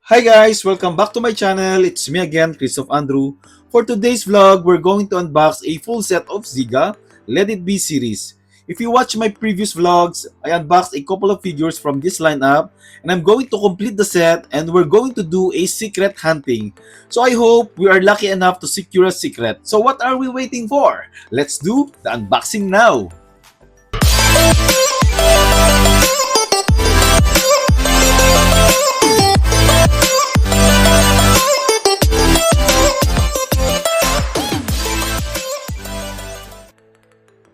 Hi guys, welcome back to my channel. It's me again, Christoph Andrew. For today's vlog, we're going to unbox a full set of Ziga Let It Be series. If you watch my previous vlogs, I unboxed a couple of figures from this lineup and I'm going to complete the set and we're going to do a secret hunting. So I hope we are lucky enough to secure a secret. So what are we waiting for? Let's do the unboxing now.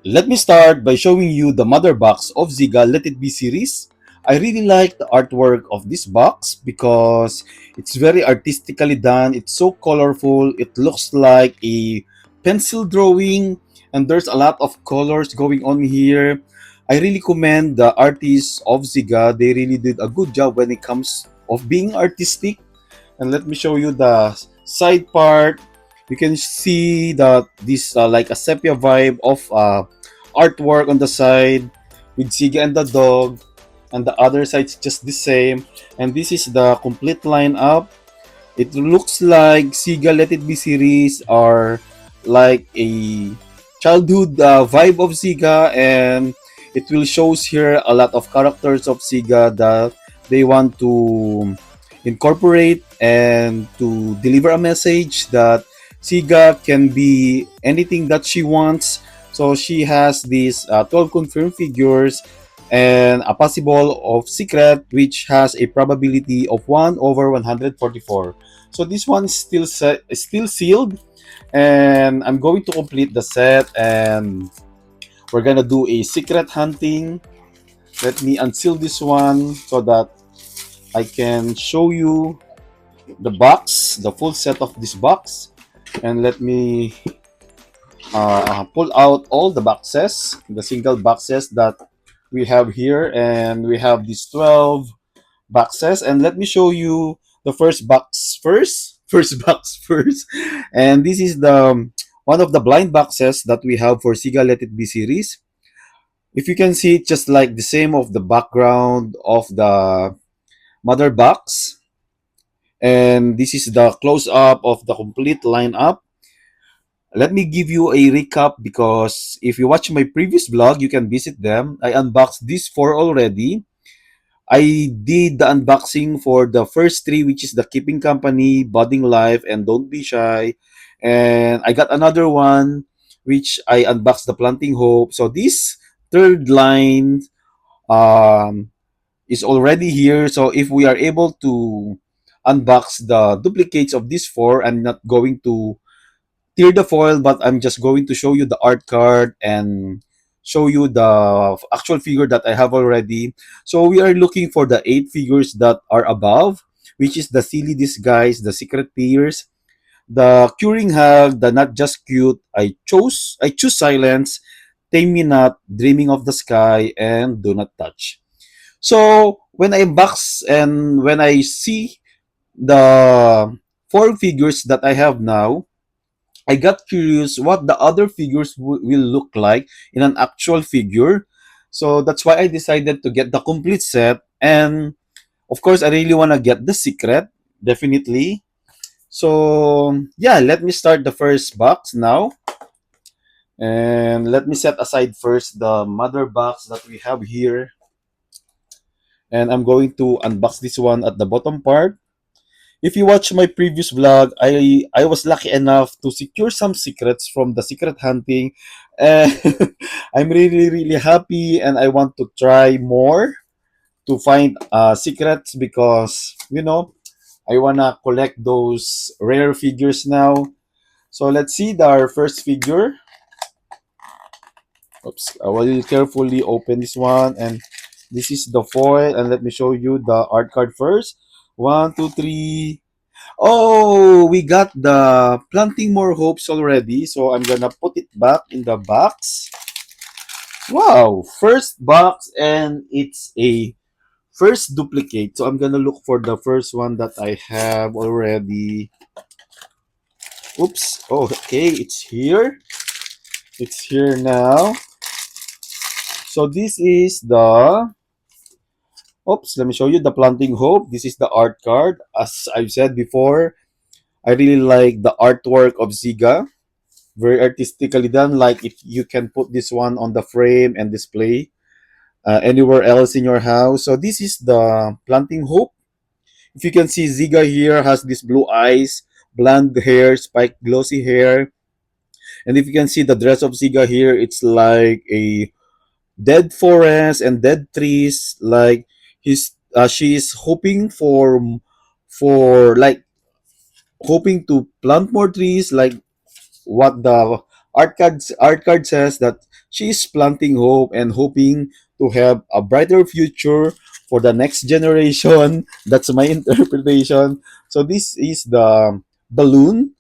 Let me start by showing you the mother box of Ziga Let It Be series. I really like the artwork of this box because it's very artistically done. It's so colorful. It looks like a pencil drawing and there's a lot of colors going on here. I really commend the artists of Ziga. They really did a good job when it comes of being artistic. And let me show you the side part. You can see that this like a sepia vibe of artwork on the side with Siga and the dog, and the other side's just the same. And this is the complete lineup. It looks like Siga Let It Be series are like a childhood vibe of Siga, and it will shows here a lot of characters of Siga that they want to incorporate and to deliver a message that Siga can be anything that she wants. So she has these 12 confirmed figures and a possible of secret which has a probability of 1 over 144. So this one is still sealed, and I'm going to complete the set and we're gonna do a secret hunting. Let me unseal this one so that I can show you the box, the full set of this box. And let me pull out all the boxes, the single boxes that we have here. And we have these 12 boxes. And let me show you the first box first. First box first. And this is the one of the blind boxes that we have for Siga Let It Be series. If you can see, it's just like the same of the background of the mother box. And this is the close-up of the complete lineup. Let me give you a recap because if you watch my previous vlog, you can visit them. I unboxed these four already. I did the unboxing for the first three, which is the Keeping Company, Budding Life, and Don't Be Shy. And I got another one, which I unboxed the Planting Hope. So this third line um, is already here. So if we are able to unbox the duplicates of these four, I'm not going to tear the foil, but I'm just going to show you the art card and show you the actual figure that I have already. So we are looking for the 8 figures that are above, which is the Silly Disguise, the Secret Tears, the Curing Hug, the Not Just Cute, I choose Silence, Tame Me Not, Dreaming of the Sky, and Do Not Touch. So when I box and when I see the 4 figures that I have now, I got curious what the other figures will look like in an actual figure. So that's why I decided to get the complete set. And of course, I really want to get the secret, definitely. So yeah, let me start the first box now. And let me set aside first the mother box that we have here. And I'm going to unbox this one at the bottom part. If you watch my previous vlog, I was lucky enough to secure some secrets from the secret hunting. And I'm really happy and I want to try more to find secrets because I wanna collect those rare figures now. So let's see our first figure. Oops, I will carefully open this one, and this is the foil, and let me show you the art card first. One, two, three. Oh, we got the Planting More Hopes already. So I'm gonna put it back in the box. Wow, first box, and it's a first duplicate. So I'm gonna look for the first one that I have already. Oops. Oh, okay, it's here. It's here now. So this is the Oops, let me show you the Planting Hope. This is the art card. As I've said before, I really like the artwork of Ziga. Very artistically done. Like if you can put this one on the frame and display anywhere else in your house. So this is the Planting Hope. If you can see, Ziga here has these blue eyes, blonde hair, spiked glossy hair. And if you can see the dress of Ziga here, it's like a dead forest and dead trees. Like she is hoping for like hoping to plant more trees. Like what the art card says, that she is planting hope and hoping to have a brighter future for the next generation. That's my interpretation. So this is the balloon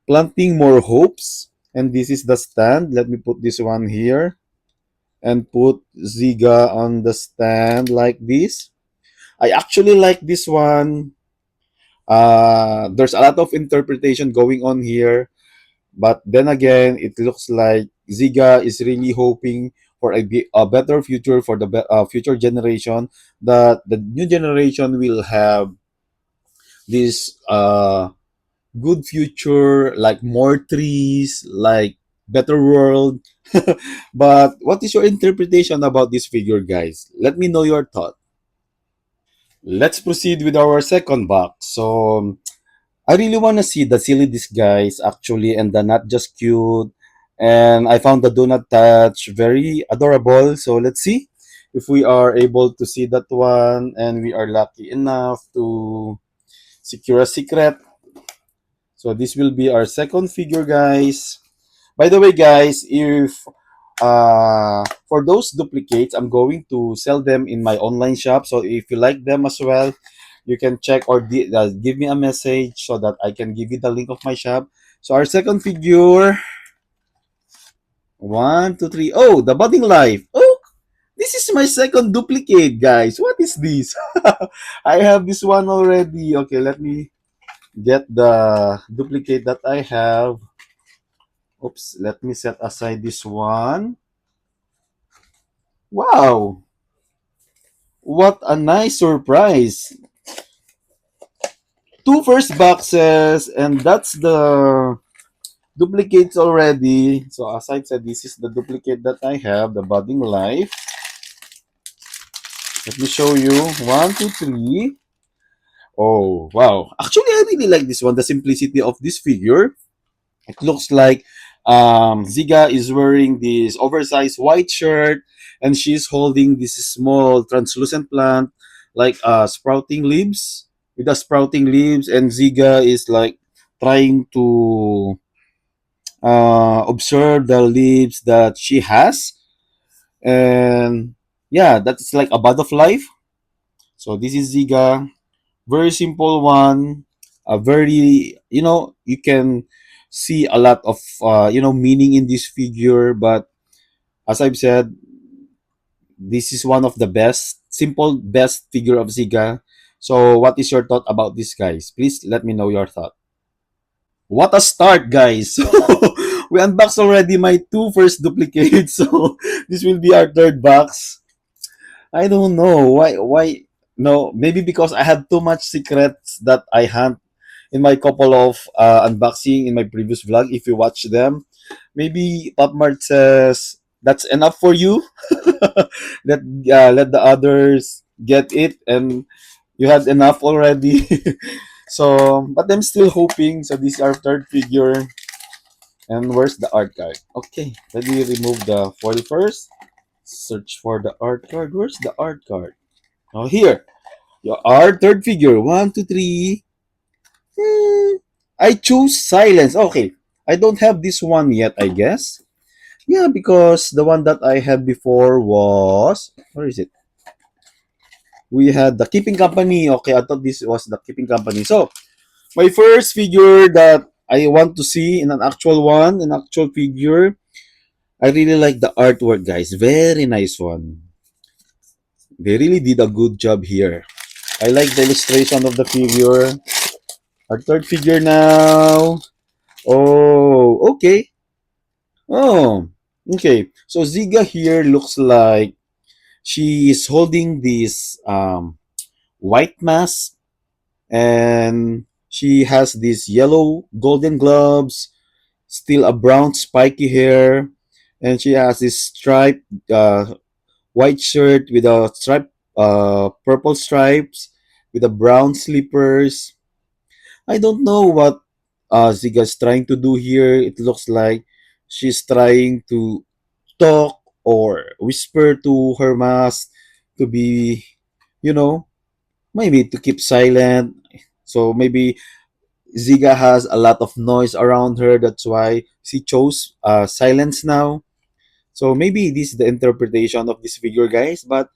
planting more hopes, and this is the stand. Let me put this one here and put Ziga on the stand like this. I actually like this one. There's a lot of interpretation going on here, but then again, it looks like Ziga is really hoping for a better future for the future generation. That the new generation will have this good future, like more trees, like better world. But what is your interpretation about this figure, guys? Let me know your thought. Let's proceed with our second box. So I really want to see the silly disguise actually, and the not just cute. And I found the donut touch very adorable. So let's see if we are able to see that one, and we are lucky enough to secure a secret. So this will be our second figure, guys. By the way, guys, if for those duplicates, I'm going to sell them in my online shop. So if you like them as well, you can check or give me a message so that I can give you the link of my shop. So our second figure, one, two, three. Oh, the budding life. Oh, this is my second duplicate, guys. What is this? I have this one already. Okay, let me get the duplicate that I have. Oops, let me set aside this one. Wow, what a nice surprise. Two first boxes, and that's the duplicates already. So as I said, this is the duplicate that I have, the budding life. Let me show you. One, two, three. Oh, wow. Actually, I really like this one, the simplicity of this figure. It looks like Ziga is wearing this oversized white shirt, and she's holding this small translucent plant, like sprouting leaves, with the sprouting leaves, and Ziga is like trying to observe the leaves that she has. And yeah, that's like a bud of life. So this is Ziga, very simple one, a very, you can see a lot of meaning in this figure. But as I've said, this is one of the best simple best figure of Ziga. So what is your thought about this, guys? Please let me know your thought. What a start, guys. So we unboxed already my two first duplicates. So this will be our third box. I don't know why. No, maybe because I have too much secrets that I hunt in my couple of unboxing in my previous vlog. If you watch them, maybe Pop Mart says that's enough for you. Let the others get it, and you had enough already. So, but I'm still hoping. So this is our third figure. And where's the art card? Okay, let me remove the foil first. Search for the art card. Where's the art card? Oh, here. Our third figure. One, two, three. I choose silence. Okay. I don't have this one yet, I guess. Yeah, because the one that I had before was, where is it? We had the Keeping Company. Okay, I thought this was the Keeping Company. So, my first figure that I want to see in an actual one, an actual figure. I really like the artwork, guys. Very nice one. They really did a good job here. I like the illustration of the figure. Our third figure now. Oh, okay. Oh, okay. So Ziga here looks like she is holding this white mask, and she has these yellow golden gloves, still a brown spiky hair, and she has this striped white shirt with a purple stripes with a brown slippers. I don't know what Ziga's trying to do here. It looks like she's trying to talk or whisper to her mask to be, you know, maybe to keep silent. So maybe Ziga has a lot of noise around her. That's why she chose silence now. So maybe this is the interpretation of this figure, guys. But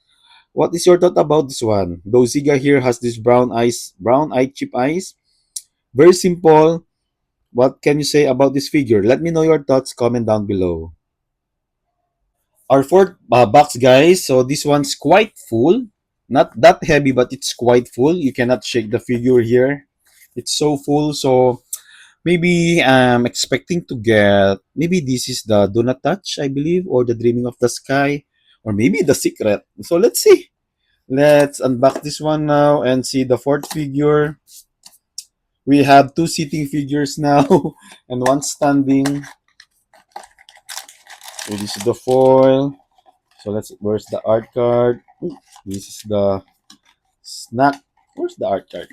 what is your thought about this one? Though Ziga here has this brown eyes, brown eye chip eyes. Very simple. What can you say about this figure? Let me know your thoughts. Comment down below. Our fourth box, guys. So this one's quite full. Not that heavy, but it's quite full. You cannot shake the figure here. It's so full. So maybe I'm expecting to get, maybe this is the Do Not Touch, I believe, or the Dreaming of the Sky, or maybe the Secret. So let's see. Let's unbox this one now and see the fourth figure. We have two sitting figures now and one standing. So this is the foil. So where's the art card? This is the snack. Where's the art card?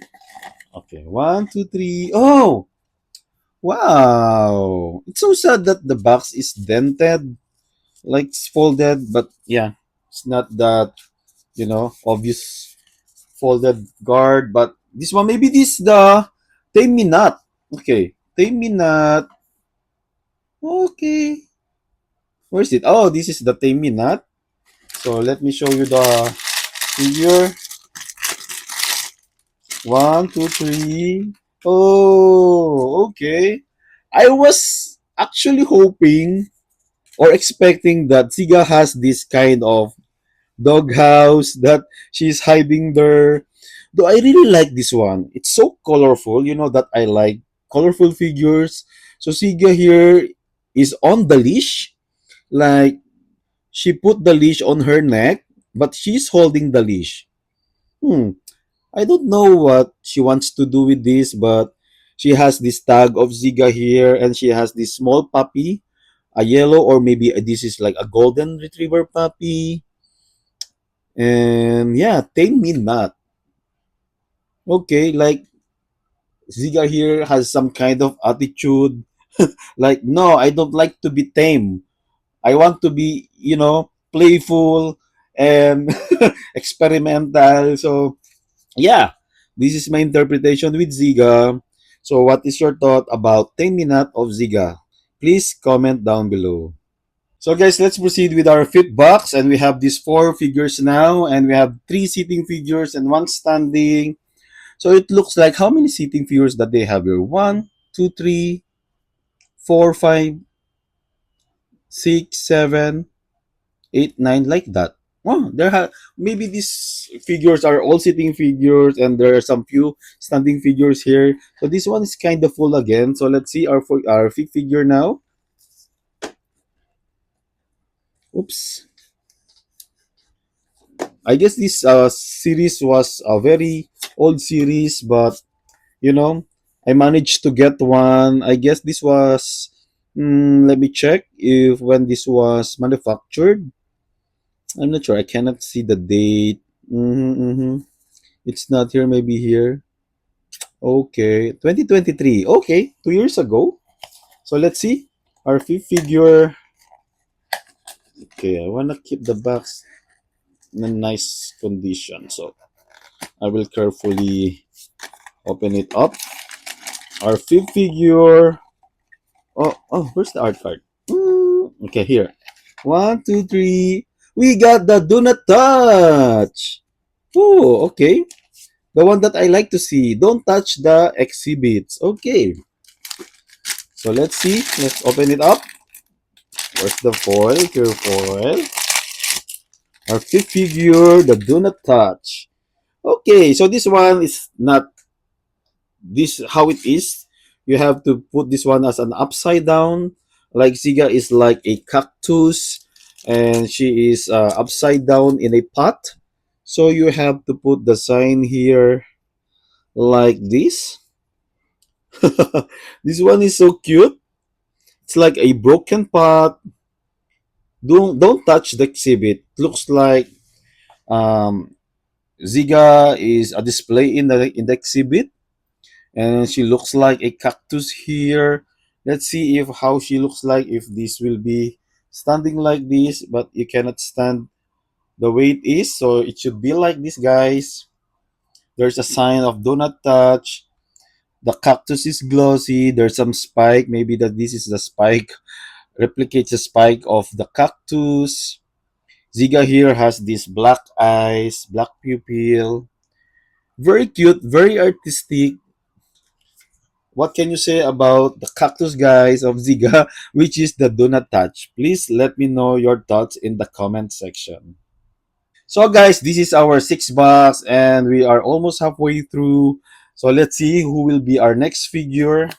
Okay, one, two, three. Oh, wow. It's so sad that the box is dented, like it's folded, but yeah, it's not that, obvious folded guard. But this one, maybe this the Tame Me Not. Okay, Tame Me Not. Okay, where's it? Oh, this is the Tame Me Not. So let me show you the figure. One, two, three. Oh, okay. I was actually hoping or expecting that Siga has this kind of doghouse that she's hiding there. Though I really like this one. It's so colorful. You know that I like colorful figures. So Siga here is on the leash. Like she put the leash on her neck, but she's holding the leash. Hmm. I don't know what she wants to do with this, but she has this tag of Ziga here, and she has this small puppy, a yellow, or maybe this is like a golden retriever puppy. And yeah, tame me not. Okay, like Ziga here has some kind of attitude. Like, no, I don't like to be tame. I want to be, playful and experimental. So yeah, this is my interpretation with Ziga. So what is your thought about 10 minutes of Ziga? Please comment down below. So guys, let's proceed with our fifth box, and we have these four figures now, and we have three sitting figures and one standing. So it looks like how many sitting figures that they have here? One, two, three, four, five, six, seven, 8, 9, like that. Oh, maybe these figures are all sitting figures, and there are some few standing figures here. So this one is kind of full again. So let's see our fifth figure now. Oops. I guess this series was a very old series, but you know, I managed to get one. I guess this was. Let me check if when this was manufactured. I'm not sure. I cannot see the date. It's not here. Maybe here. Okay, 2023. Okay, 2 years ago. So let's see our fifth figure. Okay, I wanna keep the box in a nice condition, so I will carefully open it up. Our fifth figure. Oh, where's the art card? Okay, here. One, two, three. We got the Do Not Touch. Oh, okay. The one that I like to see. Don't touch the exhibits. Okay. So let's see. Let's open it up. Where's the foil? Here, foil. Our fifth figure, the Do Not Touch. Okay, so this one is not this how it is. You have to put this one as an upside down. Like Ziga is like a cactus, and she is upside down in a pot. So you have to put the sign here like this. This one is so cute. It's like a broken pot. Don't touch the exhibit. Looks like um, Ziga is a display in the exhibit, and she looks like a cactus here. Let's see if how she looks like if this will be standing like this, but you cannot stand the way it is, so it should be like this, guys. There's a sign of do not touch. The cactus is glossy. There's some spike. Maybe that this is the spike, replicates the spike of the cactus. Ziga here has these black eyes, black pupil. Very cute, very artistic. What can you say about the cactus guys of Ziga, which is the do not touch? Please let me know your thoughts in the comment section. So guys, this is our six box and we are almost halfway through. So let's see who will be our next figure.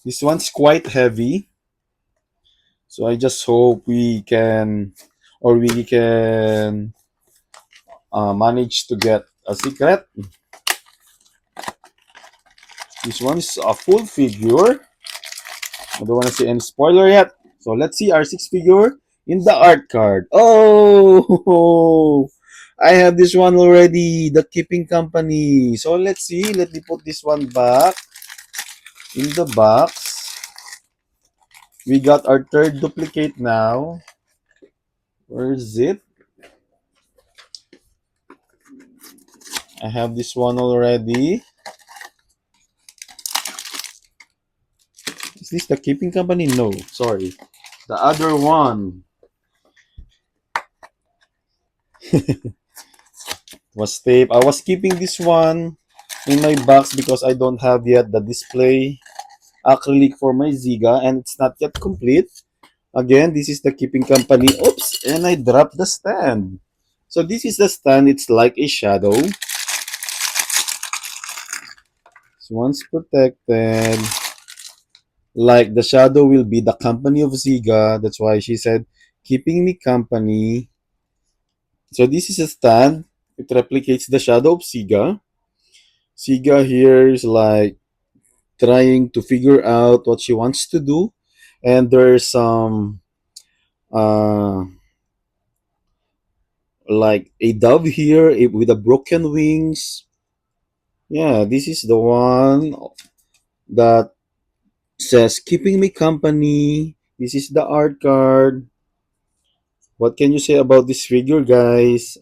This one's quite heavy. So I just hope we can manage to get a secret. This one is a full figure. I don't want to say any spoiler yet. So let's see our six figure in the art card. Oh, I have this one already, the Keeping Company. So let's see. Let me put this one back in the box. We got our third duplicate now. Where is it? I have this one already. Is this the Keeping Company? No, sorry. The other one was tape. I was keeping this one in my box because I don't have yet the display acrylic for my Ziga and it's not yet complete. Again, this is the Keeping Company. Oops, and I dropped the stand. So this is the stand. It's like a shadow. This one's protected. Like the shadow will be the company of Ziga. That's why she said, keeping me company. So this is a stand. It replicates the shadow of Ziga. Ziga here is like trying to figure out what she wants to do. And there's some uh, like a dove here with a broken wings. Yeah, this is the one that says keeping me company. This is the art card. What can you say about this figure, guys?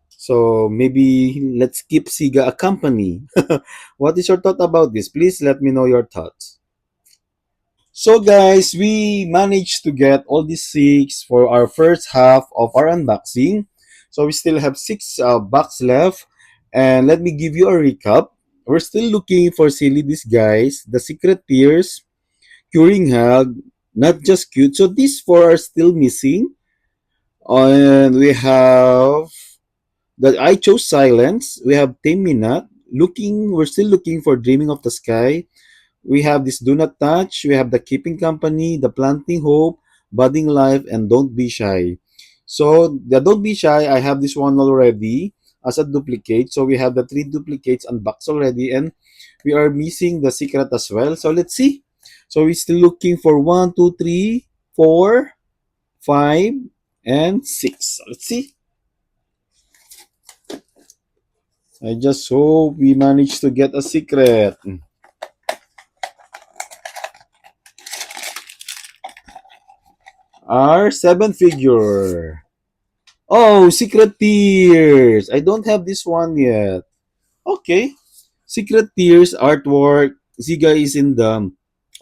So maybe let's keep Siga a company. What is your thought about this? Please let me know your thoughts. So guys, we managed to get all these six for our first half of our unboxing. So we still have six box left. And let me give you a recap. We're still looking for Silly These Guys, The Secret Tears, Curing Hug, Not Just Cute. So these four are still missing. And we have that I chose Silence. We have Tame Me Not. We're still looking for Dreaming of the Sky. We have this Do Not Touch, we have the Keeping Company, the Planting Hope, Budding Life, and Don't Be Shy. So the Don't Be Shy, I have this one already as a duplicate. So we have the three duplicates unboxed already, and we are missing the secret as well. So let's see. So we're still looking for one, two, three, four, five, and six. Let's see. I just hope we manage to get a secret. Our seven figure. Oh, Secret Tears. I don't have this one yet. Okay. Secret Tears artwork. Ziga is in the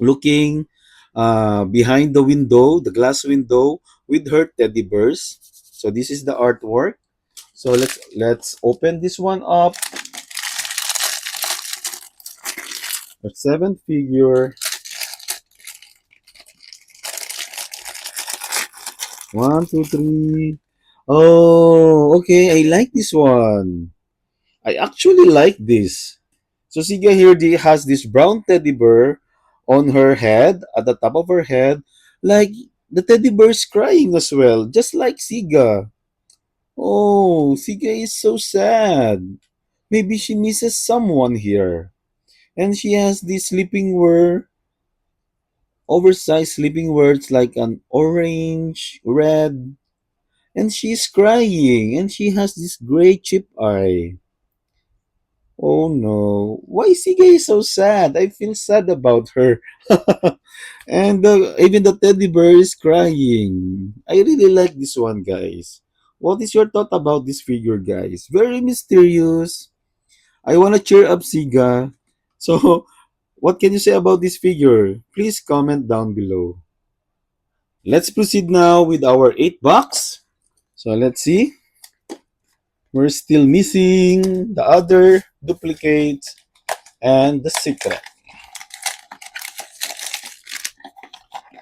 looking behind the window, the glass window with her teddy bears. So this is the artwork. So let's open this one up. Our seventh figure. One, two, three. Oh, okay. I like this one. I actually like this. So Siga here has this brown teddy bear on her head, at the top of her head, like the teddy bear is crying as well, just like Siga. Oh, Siga is so sad. Maybe she misses someone here. And she has these sleeping wear, oversized sleeping words like an orange, red, and she's crying and she has this gray chip eye. Oh no. Why is Siga so sad? I feel sad about her. And even the teddy bear is crying. I really like this one, guys. What is your thought about this figure, guys? Very mysterious. I want to cheer up Siga. So, what can you say about this figure? Please comment down below. Let's proceed now with our 8 box. So, let's see. We're still missing the other duplicate and the secret.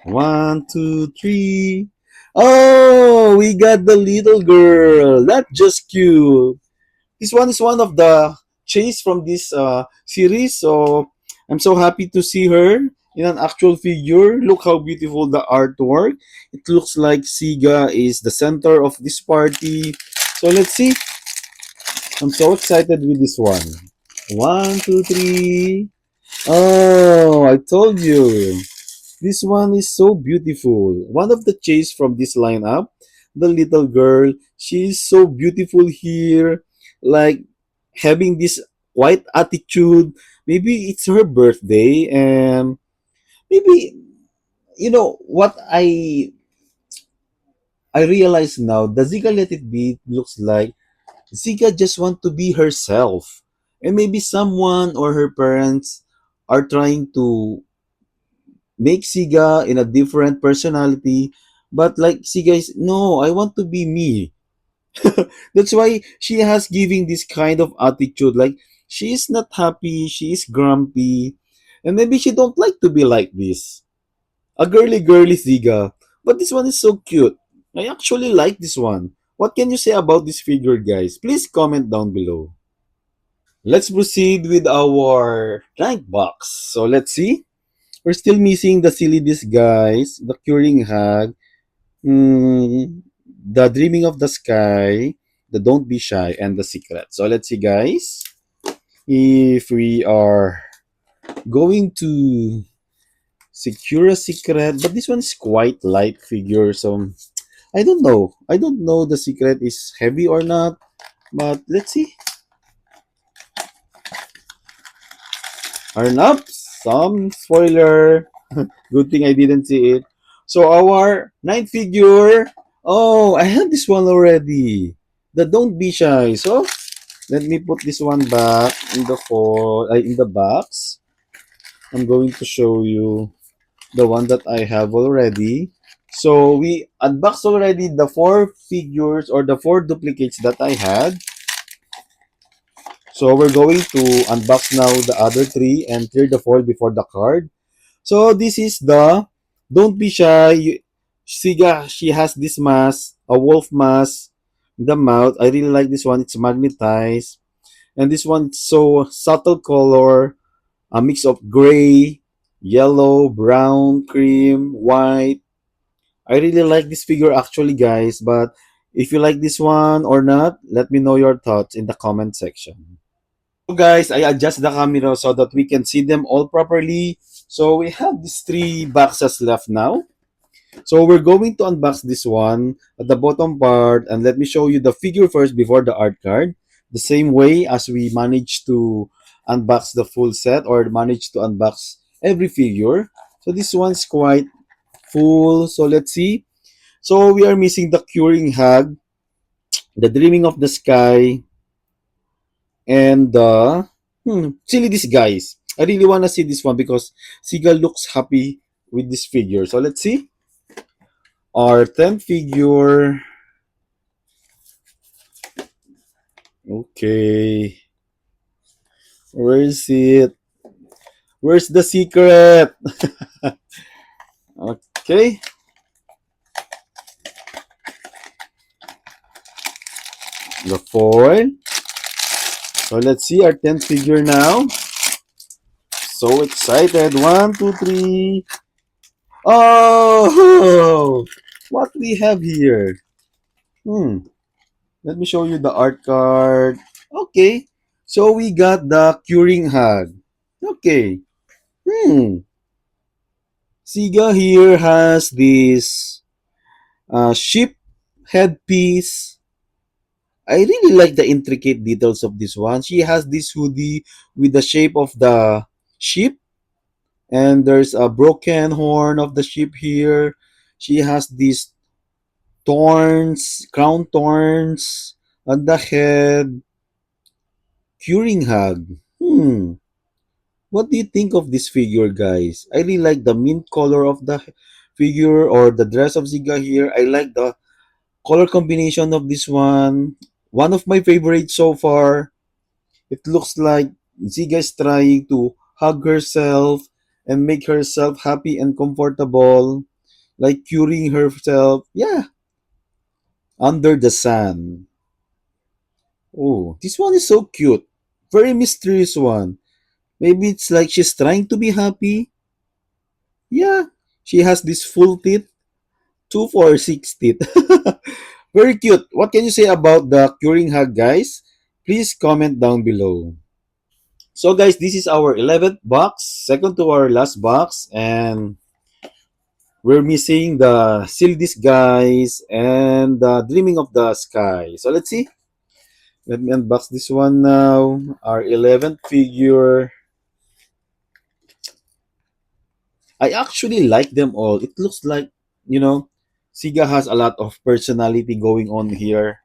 One, two, three. Oh, we got the little girl. That's just cute. This one is one of the chase from this series. So I'm so happy to see her in an actual figure. Look how beautiful the artwork. It looks like Siga is the center of this party. So let's see. I'm so excited with this one. One, two, three. Oh, I told you. This one is so beautiful. One of the chase from this lineup, the little girl, she is so beautiful here, like having this white attitude. Maybe it's her birthday, and maybe what I realize now. The Zika Let It Be looks like Zika just want to be herself, and maybe someone or her parents are trying to make Siga in a different personality. But like Siga is, no, I want to be me. That's why she has giving this kind of attitude. Like she is not happy, she is grumpy, and maybe she don't like to be like this. A girly Siga. But this one is so cute. I actually like this one. What can you say about this figure, guys? Please comment down below. Let's proceed with our rank box. So let's see. We're still missing the silly disguise, the curing hag, the dreaming of the sky, the don't be shy, and the secret. So let's see, guys, if we are going to secure a secret. But this one is quite light figure, so I don't know. I don't know the secret is heavy or not. But let's see. Earn up some spoiler. Good thing I didn't see it. So our ninth figure. Oh, I had this one already. The don't be shy. So let me put this one back in the box. I'm going to show you the one that I have already. So we unboxed already the 4 figures or the 4 duplicates that I had. So we're going to unbox now the other 3 and clear the foil before the card. So this is the don't be shy. Siga, she has this mask, a wolf mask, the mouth. I really like this one. It's magnetized. And this one, so subtle color, a mix of gray, yellow, brown, cream, white. I really like this figure actually, guys. But if you like this one or not, let me know your thoughts in the comment section. So guys, I adjust the camera so that we can see them all properly. So we have these 3 boxes left now. So we're going to unbox this one at the bottom part, and let me show you the figure first before the art card. The same way as we managed to unbox the full set or managed to unbox every figure. So this one's quite full. So let's see. So we are missing the curing hag, the dreaming of the sky, and the silly this guys. I really want to see this one because Seagull looks happy with this figure. So let's see. Our 10th figure. Okay. Where is it? Where's the secret? Okay. The foil. So let's see our 10th figure now. So excited. One, two, three. Oh! What we have here? Hmm. Let me show you the art card. Okay. So we got the curing hug. Okay. Hmm. Siga here has this ship headpiece. I really like the intricate details of this one. She has this hoodie with the shape of the ship, and there's a broken horn of the ship here. She has these thorns, crown thorns on the head. Curing hug. What do you think of this figure, guys? I really like the mint color of the figure or the dress of Ziga here. I like the color combination of this one. One of my favorites so far. It looks like Ziga is trying to hug herself and make herself happy and comfortable, like curing herself. Yeah, under the sun. Oh, this one is so cute. Very mysterious one. Maybe it's like she's trying to be happy. Yeah, she has this full teeth, two, four, six teeth. Very cute. What can you say about the curing hug, guys? Please comment down below. So, guys, this is our 11th box, second to our last box, and we're missing the Seal Disguise and the Dreaming of the Sky. So, let's see. Let me unbox this one now. Our 11th figure. I actually like them all. It looks like, you know, Siga has a lot of personality going on here.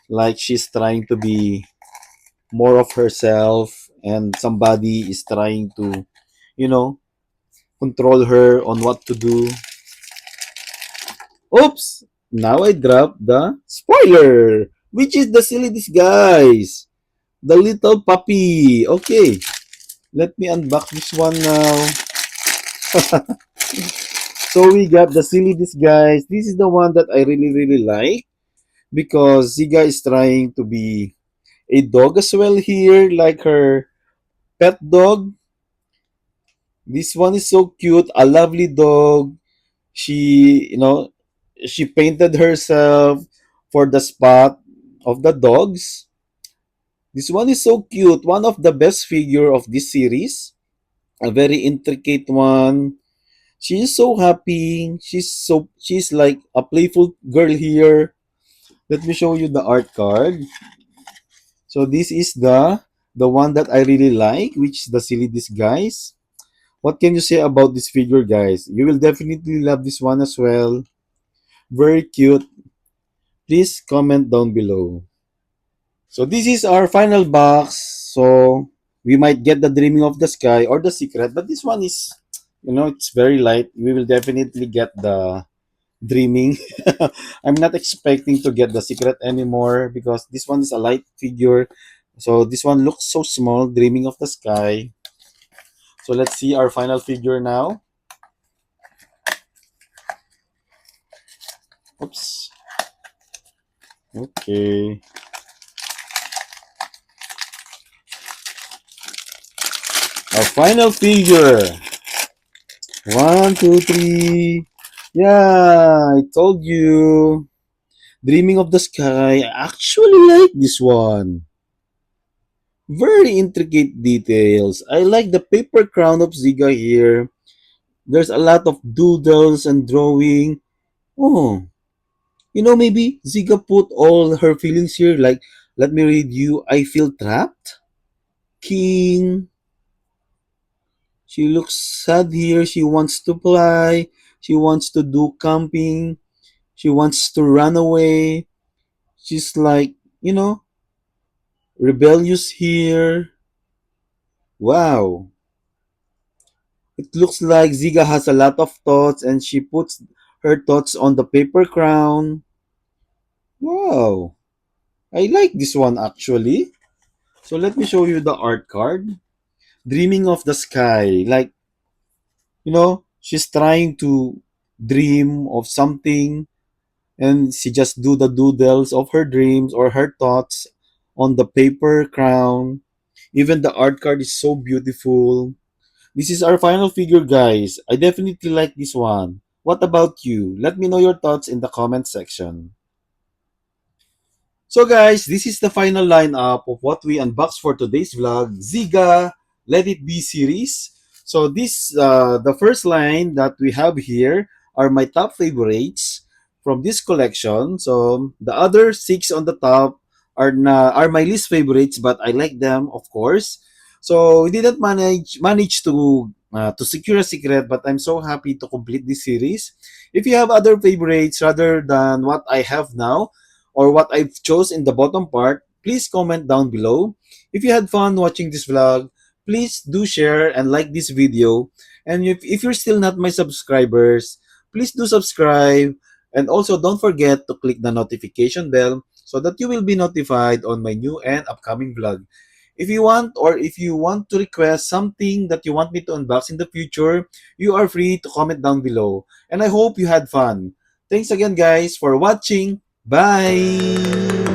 Like she's trying to be more of herself, and somebody is trying to, you know, control her on what to do. Oops! Now I dropped the spoiler, which is the Silly Disguise. The little puppy. Okay, let me unbox this one now. So we got the Silly Disguise. This is the one that I really like because Ziga is trying to be a dog as well here, like her pet dog. This one is so cute, a lovely dog. She, she painted herself for the spot of the dogs. This one is so cute. One of the best figure of this series. A very intricate one. She is so happy. She's like a playful girl here. Let me show you the art card. So this is the one that I really like, which is the Silly Disguise. What can you say about this figure, guys? You will definitely love this one as well. Very cute. Please comment down below. So this is our final box. So we might get the Dreaming of the Sky or the Secret, but this one is, it's very light. We will definitely get the Dreaming. I'm not expecting to get the Secret anymore because this one is a light figure. So this one looks so small, Dreaming of the Sky. So let's see our final figure now. Oops. Okay. Our final figure. One, two, three. Yeah, I told you. Dreaming of the Sky. I actually like this one. Very intricate details. I like the paper crown of Ziga here. There's a lot of doodles and drawing. Oh, maybe Ziga put all her feelings here. Like, let me read you. I feel trapped. King. She looks sad here. She wants to fly. She wants to do camping. She wants to run away. She's like, rebellious here. Wow. It looks like Ziga has a lot of thoughts and she puts her thoughts on the paper crown. Wow. I like this one actually. So let me show you the art card. Dreaming of the Sky. Like, she's trying to dream of something and she just do the doodles of her dreams or her thoughts on the paper crown. Even the art card is so beautiful. This is our final figure, guys. I definitely like this one. What about you? Let me know your thoughts in the comment section. So guys, this is the final lineup of what we unbox for today's vlog, Ziga Let It Be series. So the first line that we have here are my top favorites from this collection. So the other six on the top are my least favorites, but I like them, of course. So we didn't manage to secure a secret, but I'm so happy to complete this series. If you have other favorites rather than what I have now, or what I've chose in the bottom part, please comment down below. If you had fun watching this vlog, please do share and like this video. And if you're still not my subscribers, please do subscribe. And also don't forget to click the notification bell so that you will be notified on my new and upcoming vlog. If you want to request something that you want me to unbox in the future, you are free to comment down below. And I hope you had fun. Thanks again guys for watching. Bye!